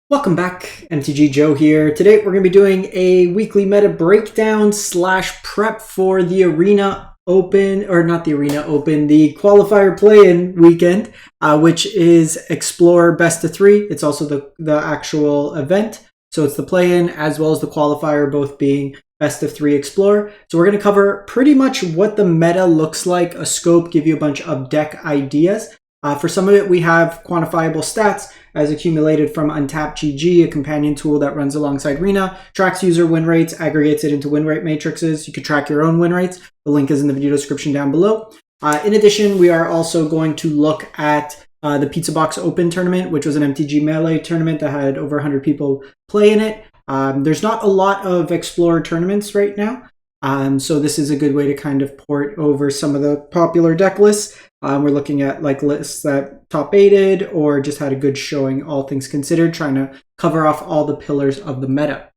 Welcome back, MTG Joe here. Today we're going to be doing a weekly meta breakdown / prep for the Arena Open, or not the Arena Open, the Qualifier play-in weekend, which is Explore Best of 3. It's also the actual event. So it's the play-in as well as the Qualifier, both being Best of 3 Explore. So we're going to cover pretty much what the meta looks like, a scope, give you a bunch of deck ideas. For some of it, we have quantifiable stats as accumulated from Untapped GG, a companion tool that runs alongside Arena, tracks user win rates, aggregates it into win rate matrices. You can track your own win rates. The link is in the video description down below. In addition, we are also going to look at the Pizza Box Open tournament, which was an MTG Melee tournament that had over 100 people play in it. There's not a lot of Explorer tournaments right now. So this is a good way to kind of port over some of the popular deck lists. We're looking at like lists that top 8'd or just had a good showing, all things considered, trying to cover off all the pillars of the meta.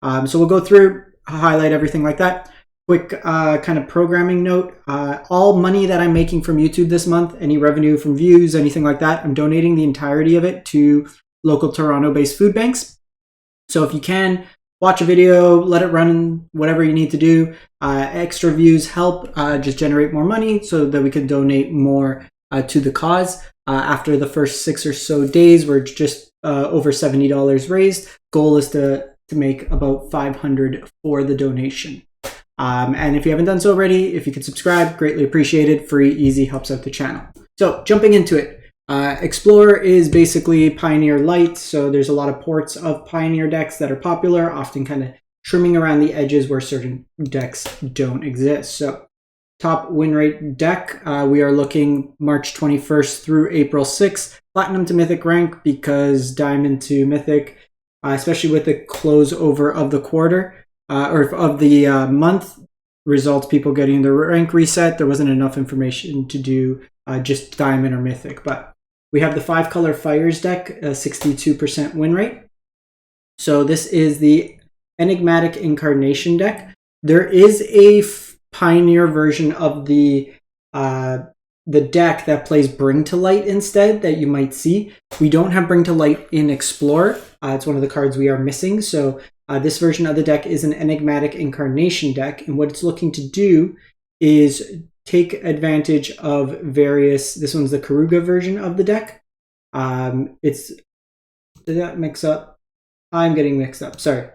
So we'll go through, highlight everything like that. Quick kind of programming note, all money that I'm making from YouTube this month, any revenue from views, anything like that, I'm donating the entirety of it to local Toronto-based food banks. So if you can, watch a video, let it run, whatever you need to do. Extra views help just generate more money so that we can donate more to the cause. After the first 6 or so days, we're just over $70 raised. Goal is to make about $500 for the donation. And if you haven't done so already, if you could subscribe, greatly appreciated. Free, easy, helps out the channel. So jumping into it. Explorer is basically Pioneer Light, so there's a lot of ports of Pioneer decks that are popular, often kind of trimming around the edges where certain decks don't exist. So top win rate deck, we are looking March 21st through April 6th, Platinum to Mythic rank because Diamond to Mythic, especially with the close over of the quarter, or of the month, results people getting the rank reset. There wasn't enough information to do just Diamond or Mythic, but we have the 5-color Fires deck, a 62% win rate. So this is the Enigmatic Incarnation deck. There is a Pioneer version of the deck that plays Bring to Light instead that you might see. We don't have Bring to Light in Explorer. It's one of the cards we are missing. So this version of the deck is an Enigmatic Incarnation deck. And what it's looking to do is take advantage of various, this one's the Keruga version of the deck. Did that mix up? I'm getting mixed up, sorry.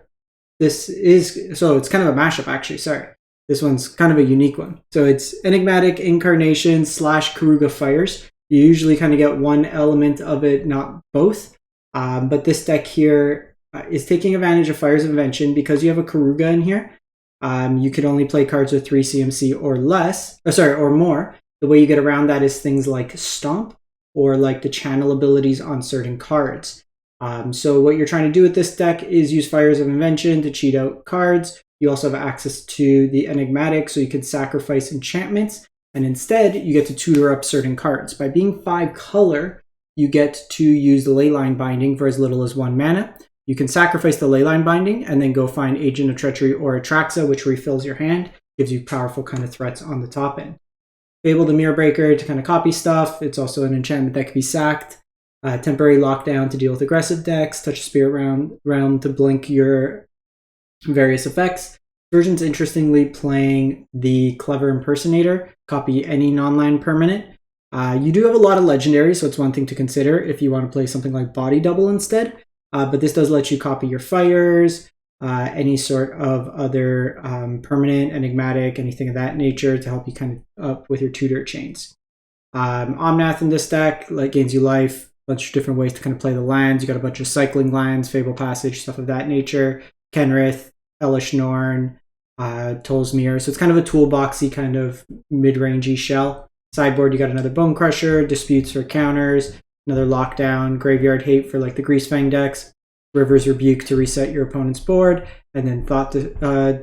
This is, so it's kind of a mashup actually, sorry. This one's kind of a unique one. So it's Enigmatic Incarnation / Keruga Fires. You usually kind of get one element of it, not both. But this deck here is taking advantage of Fires of Invention because you have a Keruga in here. You could only play cards with 3 CMC or less, or more. The way you get around that is things like Stomp or like the channel abilities on certain cards. So what you're trying to do with this deck is use Fires of Invention to cheat out cards. You also have access to the Enigmatic, so you can sacrifice enchantments, and instead you get to tutor up certain cards. By being 5-color, you get to use the Leyline Binding for as little as 1 mana. You can sacrifice the Leyline Binding and then go find Agent of Treachery or Atraxa, which refills your hand, gives you powerful kind of threats on the top end. Fable the Mirror Breaker to kind of copy stuff. It's also an enchantment that can be sacked. Temporary Lockdown to deal with aggressive decks. Touch Spirit Realm to blink your various effects. Version's interestingly playing the Clever Impersonator. Copy any non-land permanent. You do have a lot of legendaries, so it's one thing to consider if you want to play something like Body Double instead. But this does let you copy your Fires, any sort of other permanent, enigmatic, anything of that nature to help you kind of up with your tutor chains. Omnath in this deck gains you life, a bunch of different ways to kind of play the lands. You got a bunch of cycling lands, Fable Passage, stuff of that nature. Kenrith, Elish Norn, Tolsmere. So it's kind of a toolboxy kind of mid-rangey shell. Sideboard, you got another Bone Crusher, Disputes for counters, another Lockdown, Graveyard Hate for like the Greasefang decks, River's Rebuke to reset your opponent's board, and then Thought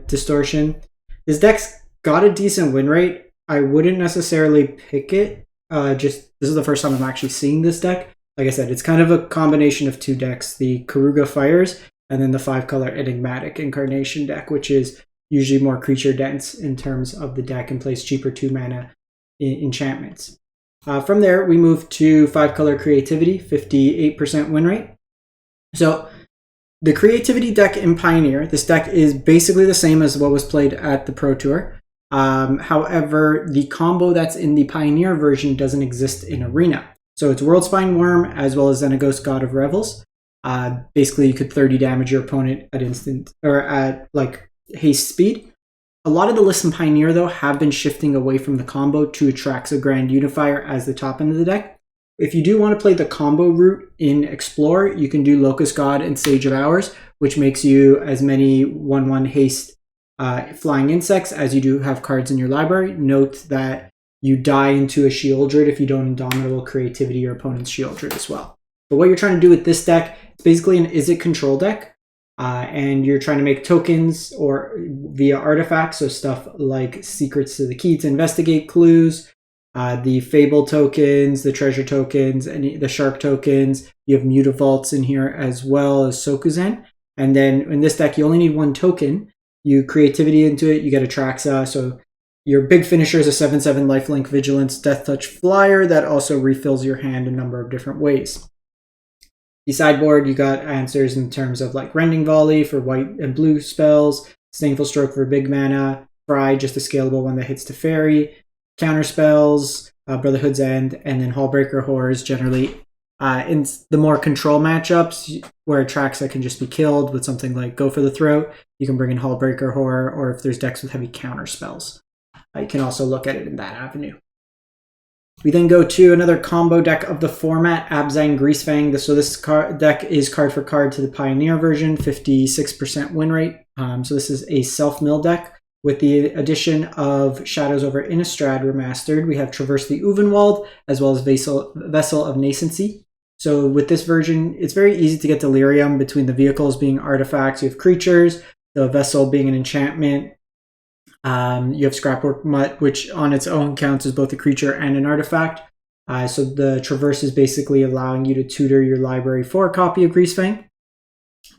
Distortion. This deck's got a decent win rate. I wouldn't necessarily pick it. This is the first time I'm actually seeing this deck. Like I said, it's kind of a combination of 2 decks, the Keruga Fires and then the 5-color Enigmatic Incarnation deck, which is usually more creature dense in terms of the deck and plays cheaper 2-mana enchantments. From there, we move to 5-color Creativity, 58% win rate. So the Creativity deck in Pioneer, this deck is basically the same as what was played at the Pro Tour. However, the combo that's in the Pioneer version doesn't exist in Arena. So it's Worldspine Worm as well as Xenagos, God of Revels. Basically, you could 30 damage your opponent at instant or at like haste speed. A lot of the lists in Pioneer, though, have been shifting away from the combo to Atraxa Grand Unifier as the top end of the deck. If you do want to play the combo route in Explore, you can do Locust God and Sage of Hours, which makes you as many 1/1 haste flying insects as you do have cards in your library. Note that you die into a Shieldred if you don't Indomitable Creativity your opponent's Shieldred as well. But what you're trying to do with this deck, it's basically an Izzet Control deck, and you're trying to make tokens or via artifacts, so stuff like Secrets to the Key to Investigate clues, the Fable tokens, the Treasure tokens, and the Shark tokens. You have Mutavaults in here as well as Sokuzan. And then in this deck, you only need 1 token. You Creativity into it, you get Atraxa. So your big finisher is a 7/7 Lifelink Vigilance Death Touch Flyer that also refills your hand a number of different ways. The sideboard, you got answers in terms of like Rending Volley for white and blue spells, Disdainful Stroke for big mana, Fry, just a scalable one that hits to fairy, counter spells, Brotherhood's End, and then Hullbreaker Horrors generally in the more control matchups where Atraxa can just be killed with something like Go for the Throat. You can bring in Hullbreaker Horror, or if there's decks with heavy counter spells. You can also look at it in that avenue. We then go to another combo deck of the format, Abzan Greasefang. So this deck is card for card to the Pioneer version, 56% win rate. So this is a self-mill deck. With the addition of Shadows over Innistrad Remastered, we have Traverse the Uvenwald, as well as Vessel of Nascency. So with this version, it's very easy to get Delirium between the vehicles being artifacts. You have creatures, the Vessel being an enchantment. You have Scrapwork Mutt, which on its own counts as both a creature and an artifact. So the Traverse is basically allowing you to tutor your library for a copy of Greasefang.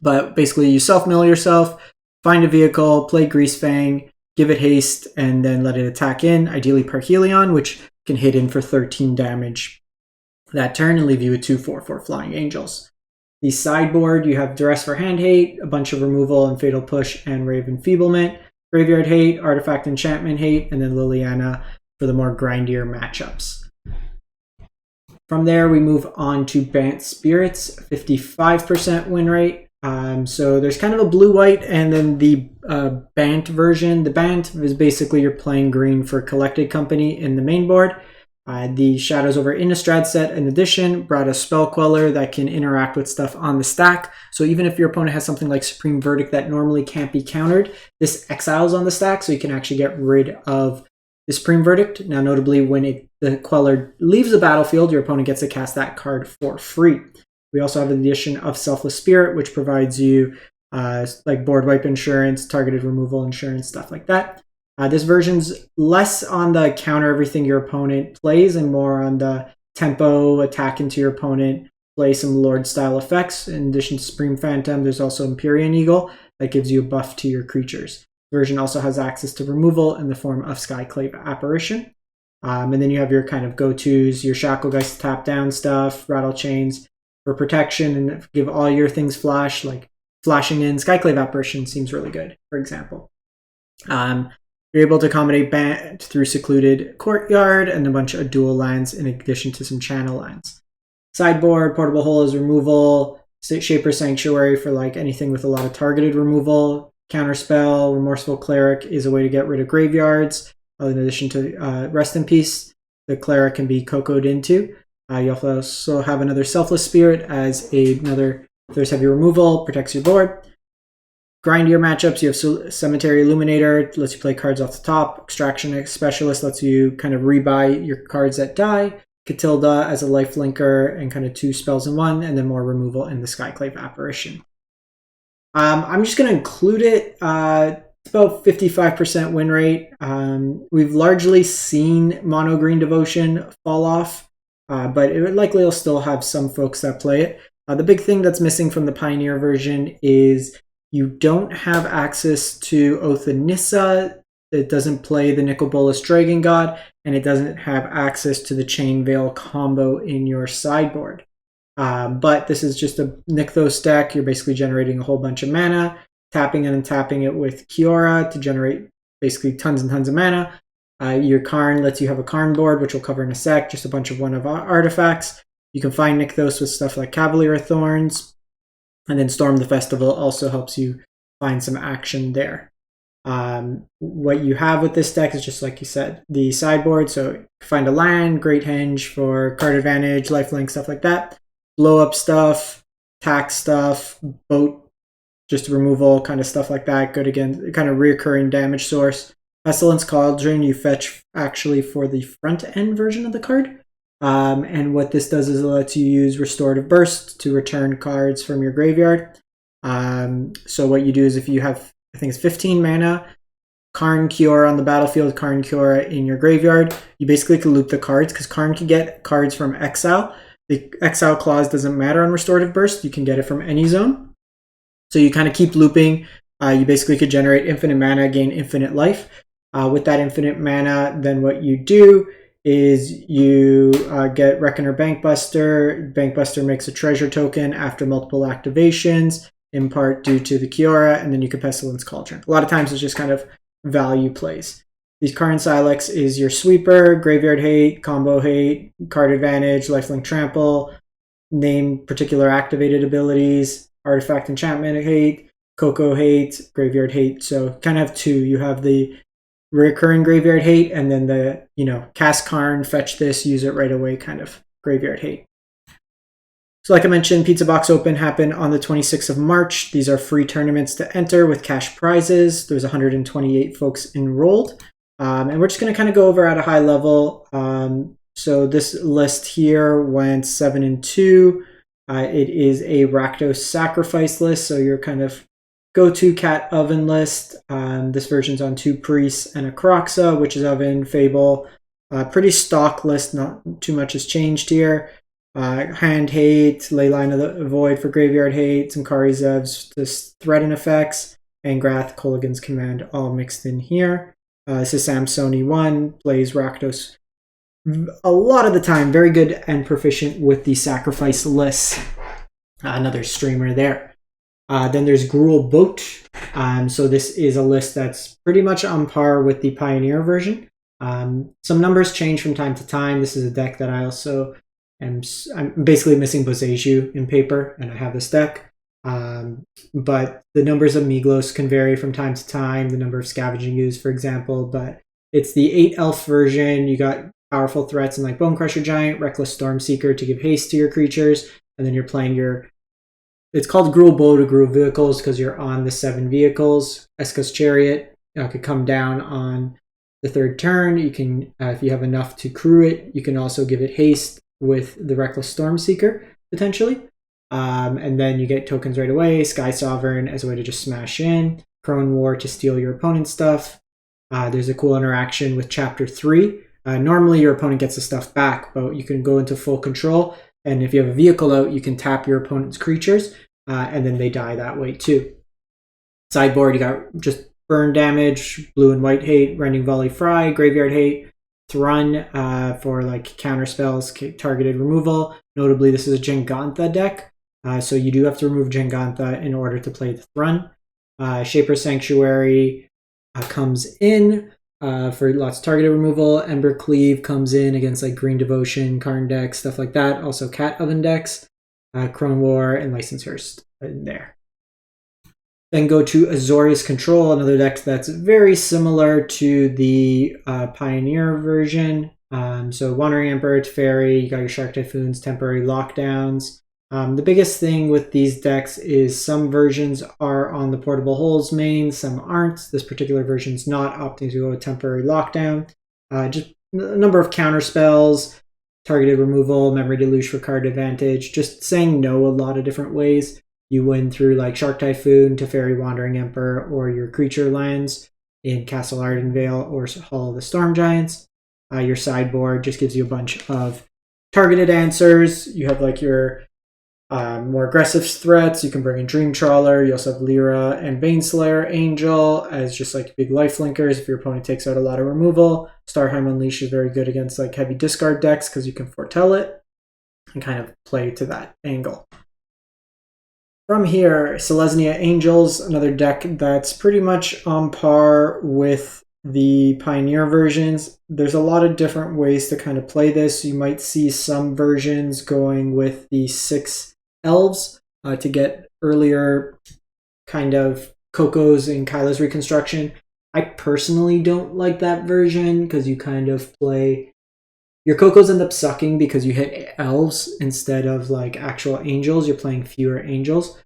But basically, you self-mill yourself, find a vehicle, play Greasefang, give it haste, and then let it attack in, ideally Parhelion, which can hit in for 13 damage that turn and leave you with 2 4/4 Flying Angels. The sideboard, you have Duress for Hand Hate, a bunch of removal and Fatal Push and Rave Enfeeblement, Graveyard Hate, Artifact Enchantment Hate, and then Liliana for the more grindier matchups. From there, we move on to Bant Spirits, 55% win rate. So there's kind of a blue-white and then the Bant version. The Bant is basically you're playing green for Collected Company in the main board. The Shadows over Innistrad set, in addition, brought a Spell Queller that can interact with stuff on the stack. So even if your opponent has something like Supreme Verdict that normally can't be countered, this exiles on the stack, so you can actually get rid of the Supreme Verdict. Now, notably, when the Queller leaves the battlefield, your opponent gets to cast that card for free. We also have the addition of Selfless Spirit, which provides you like board wipe insurance, targeted removal insurance, stuff like that. This version's less on the counter everything your opponent plays and more on the tempo, attack into your opponent, play some Lord-style effects. In addition to Supreme Phantom, there's also Empyrean Eagle that gives you a buff to your creatures. The version also has access to removal in the form of Skyclave Apparition. And then you have your kind of go-tos, your Shacklegeist tap-down stuff, Rattle Chains for protection, and give all your things flash, like flashing in Skyclave Apparition seems really good, for example. You're able to accommodate Bant through Secluded Courtyard and a bunch of dual lands in addition to some channel lands. Sideboard, Portable Hole is removal, Shaper Sanctuary for like anything with a lot of targeted removal, Counterspell, Remorseful Cleric is a way to get rid of graveyards. In addition to Rest in Peace, the Cleric can be cocoed into. You also have another Selfless Spirit as another, if there's heavy removal, protects your board. Grindier matchups, you have Cemetery Illuminator, lets you play cards off the top. Extraction Specialist lets you kind of rebuy your cards that die. Catilda as a lifelinker and kind of 2 spells in 1, and then more removal in the Skyclave Apparition. I'm just going to include it. It's about 55% win rate. We've largely seen Mono Green Devotion fall off, but it likely will still have some folks that play it. The big thing that's missing from the Pioneer version is you don't have access to Oath of Nissa. It doesn't play the Nicol Bolas Dragon God, and it doesn't have access to the Chain Veil combo in your sideboard. But this is just a Nykthos deck. You're basically generating a whole bunch of mana, tapping and untapping it with Kiora to generate basically tons and tons of mana. Your Karn lets you have a Karn board, which we'll cover in a sec, just a bunch of one of our artifacts. You can find Nykthos with stuff like Cavalier of Thorns, and then Storm the Festival also helps you find some action there. What you have with this deck is just like you said, the sideboard. So find a land, Great Henge for card advantage, lifelink, stuff like that. Blow up stuff, tax stuff, boat, just removal, kind of stuff like that. Good again, kind of reoccurring damage source. Pestilence Cauldron, you fetch actually for the front end version of the card. And what this does is it lets you use Restorative Burst to return cards from your graveyard. So what you do is if you have, I think it's 15 mana, Karn Kiora on the battlefield, Karn Kiora in your graveyard, you basically can loop the cards because Karn can get cards from exile. The exile clause doesn't matter on Restorative Burst. You can get it from any zone. So you kind of keep looping. You basically could generate infinite mana, gain infinite life. With that infinite mana, then what you do is you get Reckoner Bankbuster. Bankbuster makes a treasure token after multiple activations, in part due to the Kiora, and then you can Pestilence Cauldron. A lot of times it's just kind of value plays. These Karn Silex is your sweeper, Graveyard Hate, Combo Hate, Card Advantage, Lifelink Trample, name particular activated abilities, Artifact Enchantment Hate, Coco Hate, Graveyard Hate. So kind of have two. You have the recurring Graveyard Hate, and then the, cast Karn, fetch this, use it right away kind of Graveyard Hate. So like I mentioned, Pizza Box Open happened on the 26th of March. These are free tournaments to enter with cash prizes. There's 128 folks enrolled. And we're just going to kind of go over at a high level. So this list here went 7-2. It is a Rakdos Sacrifice list, so your kind of go-to Cat Oven list. This version's on 2 Priests and a Kroxa, which is Oven, Fable. Pretty stock list, not too much has changed here. Hand Hate, Leyline of the Void for Graveyard Hate, some Kari Zevs, this Threaten effects, and Grath, Kolaghan's Command all mixed in here. This is Samsoni 1, plays Rakdos a lot of the time, very good and proficient with the Sacrifice lists. Another streamer there. Then there's Gruul Boat. So this is a list that's pretty much on par with the Pioneer version. Some numbers change from time to time. This is a deck that I also I'm basically missing Boseiju in paper, and I have this deck. But the numbers of Miglos can vary from time to time, the number of Scavenging Ooze, for example, but it's the 8 elf version. You got powerful threats in like Bonecrusher Giant, Reckless Stormseeker to give haste to your creatures, and then you're playing it's called Gruul Boat or Gruul Vehicles because you're on the 7 vehicles. Eska's Chariot could come down on the 3rd turn. You can, if you have enough to crew it, you can also give it haste with the Reckless Stormseeker, potentially. And then you get tokens right away. Sky Sovereign as a way to just smash in. Crone War to steal your opponent's stuff. There's a cool interaction with Chapter 3. Normally your opponent gets the stuff back, but you can go into full control. And if you have a vehicle out, you can tap your opponent's creatures, and then they die that way too. Sideboard, you got just burn damage, blue and white hate, Rending Volley Fry, Graveyard Hate, Thrun for like counter spells, targeted removal. Notably, this is a Jengantha deck. So you do have to remove Jengantha in order to play the Thrun. Shaper Sanctuary comes in for lots of targeted removal. Ember Cleave comes in against like Green Devotion, Karn decks, stuff like that. Also Cat Oven decks. Crone War and License Hearst in there. Then go to Azorius Control, another deck that's very similar to the Pioneer version. So Wandering Emperor, Teferi, you got your Shark Typhoons, temporary lockdowns. The biggest thing with these decks is some versions are on the Portable Holes main, some aren't. This particular version's not, opting to go with temporary lockdown. Just a number of counter spells, targeted removal, Memory Deluge for card advantage, just saying no a lot of different ways. You win through like Shark Typhoon, Teferi, Wandering Emperor, or your creature lands in Castle Ardenvale or Hall of the Storm Giants. Your sideboard just gives you a bunch of targeted answers. You have like your more aggressive threats. You can bring in Dream Trawler. You also have Lyra and Baneslayer Angel as just like big life linkers if your opponent takes out a lot of removal. Starheim Unleash is very good against like heavy discard decks because you can foretell it. and kind of play to that angle. From here, Selesnya Angels, another deck that's pretty much on par with the Pioneer versions. There's a lot of different ways to kind of play this. You might see some versions going with the 6 elves to get earlier kind of Coco's and Kyla's reconstruction. I personally don't like that version because you kind of play... Your Cocos end up sucking because you hit elves instead of like actual angels. You're playing fewer angels.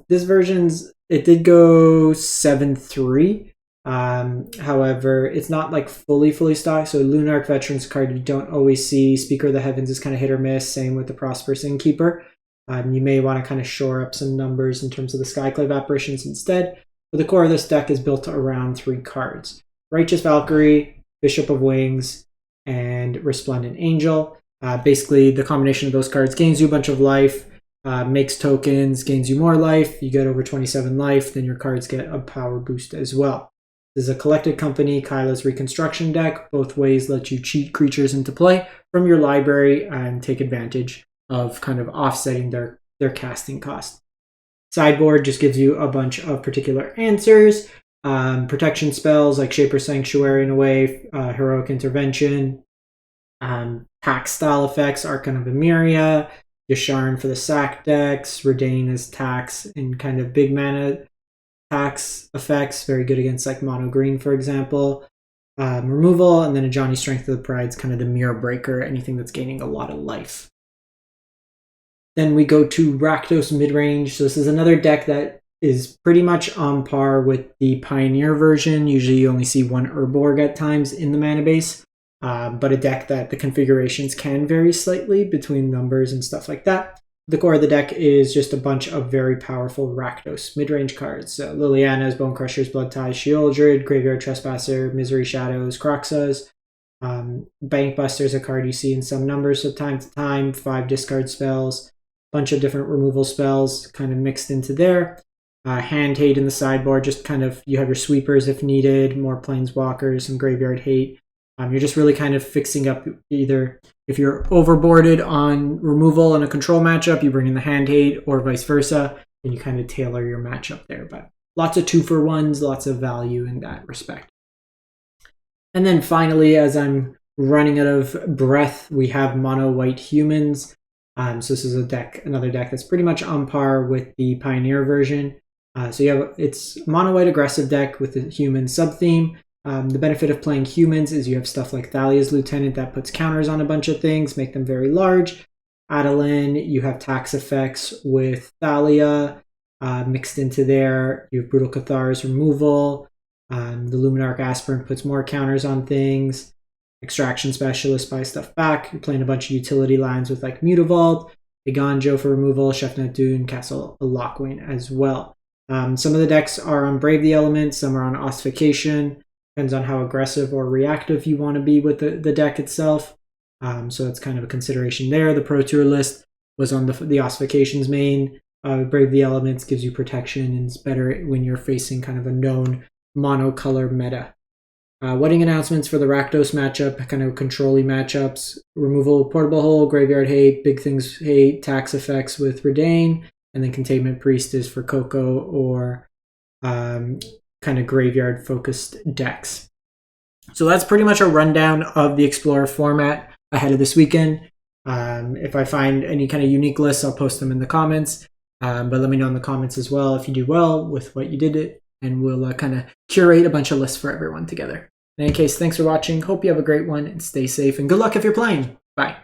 This version's... It did go 7-3. However, it's not like fully stocked. So Lunarch Veterans card you don't always see. Speaker of the Heavens is kind of hit or miss. Same with the Prosperous Innkeeper. You may want to kind of shore up some numbers in terms of the Skyclave Apparitions instead. But the core of this deck is built around 3 cards. Righteous Valkyrie, Bishop of Wings, and Resplendent Angel. Basically, the combination of those cards gains you a bunch of life, makes tokens, gains you more life. You get over 27 life, then your cards get a power boost as well. This is a Collected Company Kyla's Reconstruction deck. Both ways let you cheat creatures into play from your library and take advantage of kind of offsetting their casting cost. Sideboard just gives you a bunch of particular answers. Protection spells like Shaper Sanctuary in a way, Heroic Intervention, tax style effects, Archon of Emeria, Yasharn for the sack decks, Redain as tax and kind of big mana tax effects, very good against like mono green for example. Removal, and then a Johnny Strength of the Pride's kind of the mirror breaker, anything that's gaining a lot of life. Then we go to Rakdos Midrange. So this is another deck that is pretty much on par with the Pioneer version. Usually you only see 1 Urborg at times in the mana base, but a deck that the configurations can vary slightly between numbers and stuff like that. The core of the deck is just a bunch of very powerful Rakdos midrange cards. So Liliana's, Bone Crushers, Blood Ties, Sheoldred, Graveyard Trespasser, Misery Shadows, Croxas. Bankbuster's a card you see in some numbers from time to time, 5 discard spells. Bunch of different removal spells kind of mixed into there. Hand Hate in the sideboard, just kind of, you have your sweepers if needed, more planeswalkers, some graveyard hate. You're just really kind of fixing up either if you're overboarded on removal in a control matchup, you bring in the Hand Hate, or vice versa, and you kind of tailor your matchup there. But lots of 2-for-1s, lots of value in that respect. And then finally, as I'm running out of breath, we have Mono White Humans. So this is another deck that's pretty much on par with the Pioneer version. So you have, it's Mono White aggressive deck with the human sub-theme. The benefit of playing humans is you have stuff like Thalia's Lieutenant that puts counters on a bunch of things, make them very large. Adeline, you have tax effects with Thalia mixed into there. You have Brutal Cathar's removal. The Luminarch Aspirant puts more counters on things. Extraction Specialist buys stuff back. You're playing a bunch of utility lines with like Mutavault, Iganjo for removal, Chef Neptune, Castle Lockwain as well. Some of the decks are on Brave the Elements, some are on Ossification. Depends on how aggressive or reactive you want to be with the deck itself. So that's kind of a consideration there. The Pro Tour list was on the Ossifications main. Brave the Elements gives you protection and it's better when you're facing kind of a known monocolor meta. Wedding announcements for the Rakdos matchup, kind of control-y matchups. Removal of Portable Hole, Graveyard Hate, Big Things Hate, tax effects with Redain, and then Containment Priest is for Coco or kind of graveyard-focused decks. So that's pretty much a rundown of the Explorer format ahead of this weekend. If I find any kind of unique lists, I'll post them in the comments. But let me know in the comments as well if you do well with what you did, and we'll kind of curate a bunch of lists for everyone together. In any case, thanks for watching. Hope you have a great one and stay safe and good luck if you're playing. Bye.